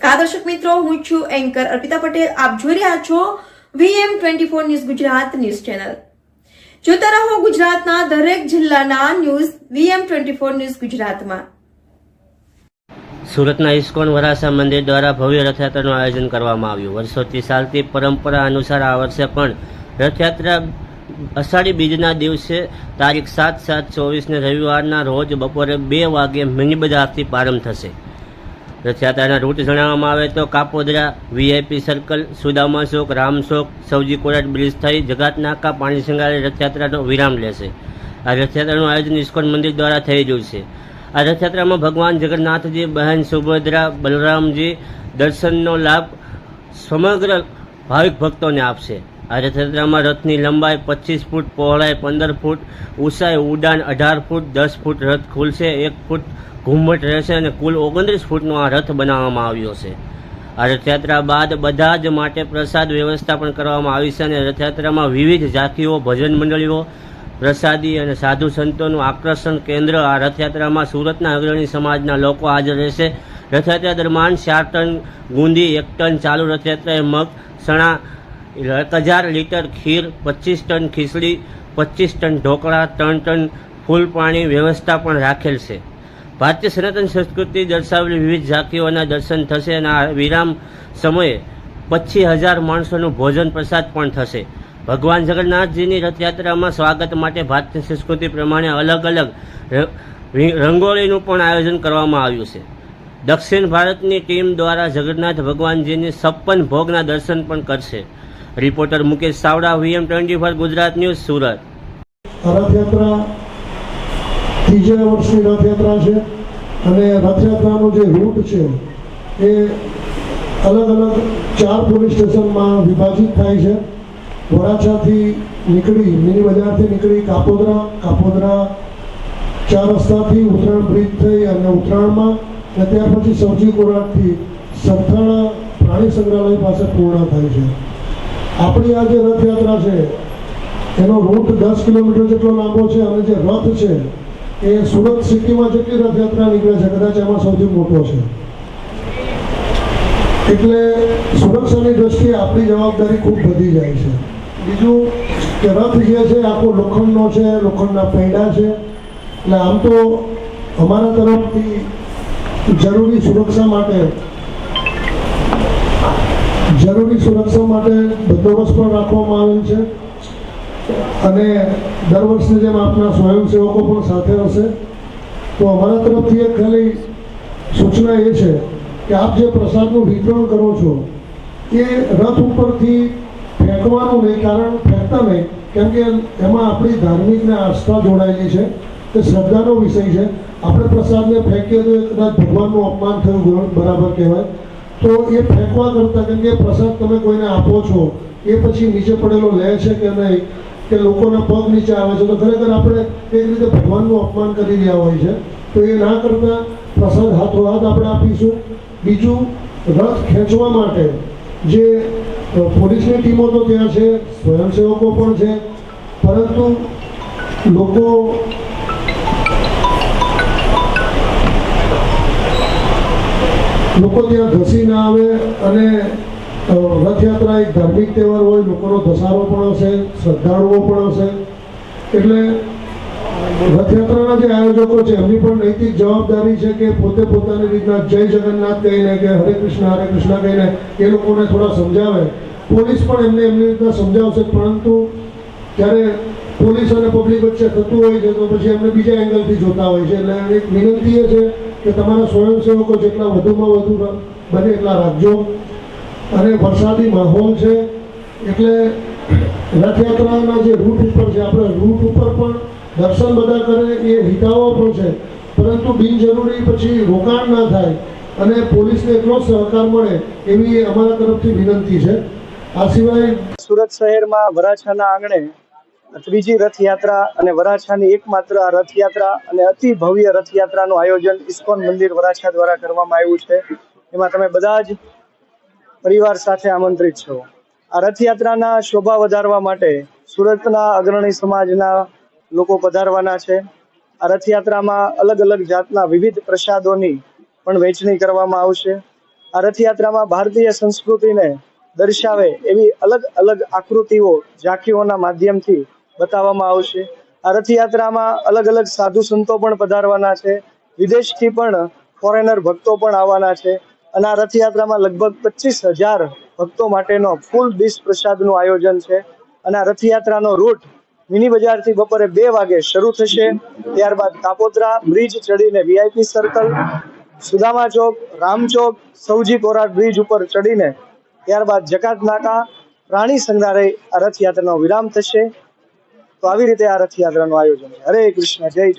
નમસ્કાર દર્શક મિત્રો, હું છું એન્કર અર્પિતા પટેલ. આપ જોઈ રહ્યા છો VM24 news Gujarat news channel. જોતા રહો ગુજરાતના દરેક જિલ્લાના ન્યૂઝ VM24 ન્યૂઝ ગુજરાતમાં. સુરતના ઇસ્કોન વરાછા મંદિર દ્વારા ભવ્ય રથયાત્રાનું આયોજન કરવામાં આવ્યું. વર્ષોથી ચાલતી પરંપરા અનુસાર આ વર્ષે પણ રથયાત્રા અષાઢી બીજના દિવસે તારીખ 7/7/24 રવિવારના રોજ બપોરે 2 વાગે મિની બજારથી પ્રારંભ થશે. રથયાત્રાના રૂટ જણાવવામાં આવે તો કાપોદરા, VIP સર્કલ, સુદામા ચોક, રામ ચોક, સૌજી કોરાટ બ્રિજ થઈ જગાત નાકા પાણી સિંગારે રથયાત્રાનો વિરામ લેશે. આ રથયાત્રાનું આયોજન ઇસ્કોન મંદિર દ્વારા થઈ રહ્યું છે. આ રથયાત્રામાં ભગવાન જગન્નાથજી, બહેન સુભદ્રા, બલરામજી દર્શનનો લાભ સમગ્ર ભાવિક ભક્તોને આપશે. આ રથયાત્રામાં રથની લંબાઈ 25 ફૂટ, પહોળાઈ 15 ફૂટ, ઊંચાઈ ઉડાન 18 ફૂટ, 10 ફૂટ રથ ખુલશે, 1 ફૂટ ઘુમ્મટ રહેશે અને કુલ 29 ફૂટનો આ રથ બનાવવામાં આવ્યો છે. આ રથયાત્રા બાદ બધા જ માટે પ્રસાદ વ્યવસ્થા પણ કરવામાં આવી છે અને રથયાત્રામાં વિવિધ ઝાંખીઓ, ભજન મંડળીઓ, પ્રસાદી અને સાધુ સંતોનું આકર્ષણ કેન્દ્ર. આ રથયાત્રામાં સુરતના અગ્રણી સમાજના લોકો હાજર રહેશે. રથયાત્રા દરમિયાન 4 ટન ગુંદી, 1 ટન ચાલુ રથયાત્રાએ મગ, ચણા, 1000 લીટર ખીર, 25 ટન ખીચડી, 25 ટન ઢોકળા, 3 ટન ફૂલ પાણી વ્યવસ્થા પણ રાખેલ છે. ભારતીય સનાતન સંસ્કૃતિ દર્શાવેલી વિવિધ ઝાંખીઓના દર્શન થશે અને આ વિરામ સમયે 25,000 માણસોનું ભોજન પ્રસાદ પણ થશે. ભગવાન જગન્નાથજીની રથયાત્રામાં સ્વાગત માટે ભારતીય સંસ્કૃતિ પ્રમાણે અલગ અલગ રંગોળીનું પણ આયોજન કરવામાં આવ્યું છે. દક્ષિણ ભારતની ટીમ દ્વારા જગન્નાથ ભગવાનજીની 56 ભોગના દર્શન પણ કરશે. Reporter Mukesh Savda, VM24 Gujarat news, Surat. Rath Yatra ત્રીજા વર્ષની રથયાત્રા છે અને રથયાત્રાનો જે રૂટ છે એ અલગ અલગ 4 પોલીસ સ્ટેશનમાં વિભાજિત થાય છે. વરાછાથી નીકળી, મિની બજારથી નીકળી કાપોદરા 4 રસ્તાથી ઉત્તરાયણ બ્રિજ થઈ અને ઉત્તરાયણમાં અને ત્યાર પછી સૌજી કોરાટથી સરથાણા પ્રાણી સંગ્રહાલય પાસે પૂર્ણ થાય છે. આપણી આ જે રથયાત્રા છે એનો રૂટ 10 કિલોમીટર જેટલો લાંબો છે અને જે રથ છે એ સુરત સિટીમાં જેટલી રથયાત્રા નીકળે છે કદાચ એમાં સૌથી મોટો છે. એટલે સુરક્ષાની દ્રષ્ટિએ આપણી જવાબદારી ખૂબ વધી જાય છે. બીજું કે રથ જે છે આખો લોખંડનો છે, લોખંડના પૈડા છે. એટલે આમ તો અમારા તરફથી જરૂરી સુરક્ષા માટે બંદોબસ્ત પણ રાખવામાં આવેલ છે અને દર વર્ષની જેમ આપના સ્વયંસેવકો પણ સાથે હશે. તો અમારા તરફથી એક ખાલી સૂચના એ છે કે આપ જે પ્રસાદનું વિતરણ કરો છો એ રથ ઉપરથી ફેંકવાનું નહીં, કારણ ફેંકતા નહીં, કેમ કે એમાં આપણી ધાર્મિક ને આસ્થા જોડાયેલી છે, તે શ્રદ્ધાનો વિષય છે. આપણે પ્રસાદને ફેંકીએ તો કદાચ ભગવાનનું અપમાન થયું બરાબર કહેવાય. તો એ ફેંકવા કરતાં, કેમ કે પ્રસાદ તમે કોઈને આપો છો એ પછી નીચે પડેલો લે છે કે નહીં, કે લોકોના પગ નીચે આવે છે, તો ખરેખર આપણે એક રીતે ભગવાનનું અપમાન કરી રહ્યા હોય છે. તો એ ના કરતાં પ્રસાદ હાથોહાથ આપણે આપીશું. બીજું, રથ ખેંચવા માટે જે પોલીસની ટીમો તો ત્યાં છે, સ્વયંસેવકો પણ છે, પરંતુ લોકો ત્યાં ઘસી ના આવે અને રથયાત્રા એક ધાર્મિક તહેવાર હોય, લોકોનો ધસારો પણ હશે, શ્રદ્ધાળુઓ પણ હશે. એટલે રથયાત્રાના જે આયોજકો છે એમની પણ નૈતિક જવાબદારી છે કે પોતે પોતાની રીતના જય જગન્નાથ કહીને કે હરે કૃષ્ણ કહીને એ લોકોને થોડા સમજાવે. પોલીસ પણ એમને એમની રીતના સમજાવશે, પરંતુ જ્યારે પોલીસ અને પબ્લિક વચ્ચે થતું હોય છે તો પછી એમને બીજા એંગલથી જોતા હોય છે. એટલે એક વિનંતી એ છે કે તમારા સ્વયંસેવકો જેટલા વધુમાં વધુ બને એટલા રાખજો. અને વરસાદી માહોલ છે એટલે રથયાત્રાના જે રૂટ ઉપર છે, આપણે રૂટ ઉપર પણ દર્શન બધા કરે એ હિતાવો પણ છે, પરંતુ બિનજરૂરી પછી રોકાણ ના થાય અને પોલીસને એટલો સહકાર મળે એવી અમારા તરફથી વિનંતી છે. આ સિવાય સુરત શહેરમાં વરાછાના આંગણે ત્રીજી રથયાત્રા અને વરાછાની એકમાત્ર આ રથયાત્રા અને અતિ ભવ્ય રથયાત્રાનું આયોજન ઇસ્કોન મંદિર વરાછા દ્વારા કરવામાં આવ્યું છે. એમાં તમે બધા જ પરિવાર સાથે આમંત્રિત છો. આ રથયાત્રાના શોભા વધારવા માટે સુરતના અગ્રણી સમાજના લોકો પધારવાના છે. આ રથયાત્રામાં અલગ અલગ જાતના વિવિધ પ્રસાદોની પણ વહેંચણી કરવામાં આવશે. આ રથયાત્રામાં ભારતીય સંસ્કૃતિને દર્શાવે એવી અલગ અલગ આકૃતિઓ ઝાંખીઓના માધ્યમથી બતાવવામાં આવશે. આ રથયાત્રામાં અલગ અલગ સાધુ સંતો પણ પધારવાના છે, વિદેશથી પણ ફોરેનર ભક્તો પણ આવવાના છે અને આ રથયાત્રામાં લગભગ 25,000 ભક્તો માટેનો ફૂલ ડીશ પ્રસાદનું આયોજન છે. અને આ રથયાત્રાનો રૂટ મિની બજારથી બપોરે 2 વાગે શરૂ થશે. ત્યારબાદ કાપોદ્રા બ્રિજ ચડીને VIP સર્કલ, સુદામા ચોક, રામ ચોક, સૌજી કોરાટ બ્રિજ ઉપર ચડીને ત્યારબાદ જકાત નાકા, પ્રાણી સંગ્રહાલય આ રથયાત્રાનો વિરામ થશે. તો આવી રીતે આ રથયાત્રાનું આયોજન છે. હરે કૃષ્ણ, જય જગન્નાથ.